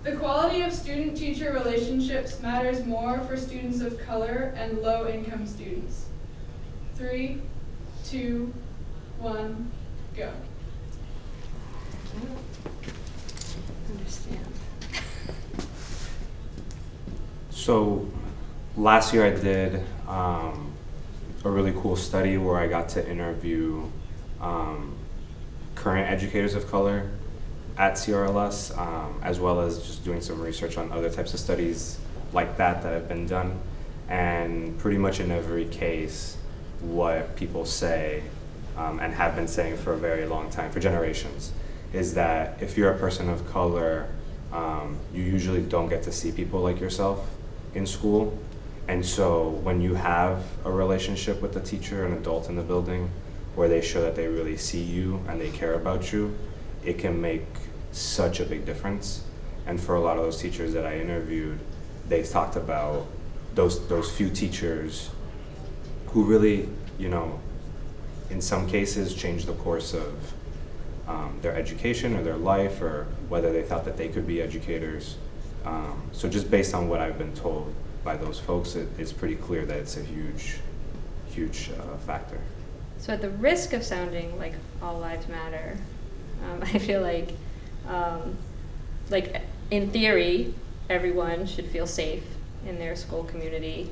The quality of student-teacher relationships matters more for students of color and low-income students. 3, 2, 1, go. Understand. So last year I did a really cool study where I got to interview current educators of color at CRLS, as well as just doing some research on other types of studies like that have been done. And pretty much in every case, what people say and have been saying for a very long time, for generations, is that if you're a person of color, you usually don't get to see people like yourself in school. And so when you have a relationship with the teacher, an adult in the building, where they show that they really see you and they care about you, it can make such a big difference. And for a lot of those teachers that I interviewed, they talked about those few teachers who really, you know, in some cases changed the course of their education or their life, or whether they thought that they could be educators. So just based on what I've been told by those folks, it's pretty clear that it's a huge factor. So at the risk of sounding like all lives matter, I feel like in theory, everyone should feel safe in their school community.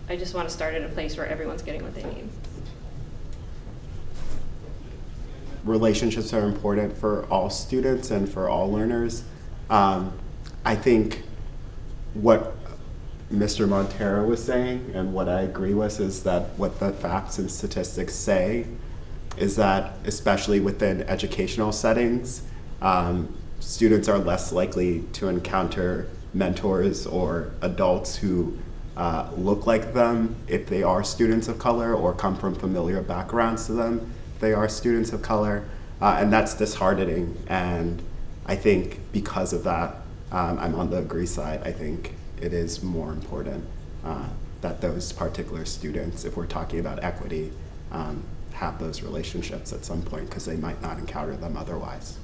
I just want to start at a place where everyone's getting what they need. Relationships are important for all students and for all learners. I think what Mr. Montero was saying, and what I agree with, is that what the facts and statistics say is that, especially within educational settings, students are less likely to encounter mentors or adults who look like them if they are students of color or come from familiar backgrounds to them if they are students of color. And that's disheartening. And I think because of that, I'm on the agree side. I think it is more important that those particular students, if we're talking about equity, have those relationships at some point, because they might not encounter them otherwise.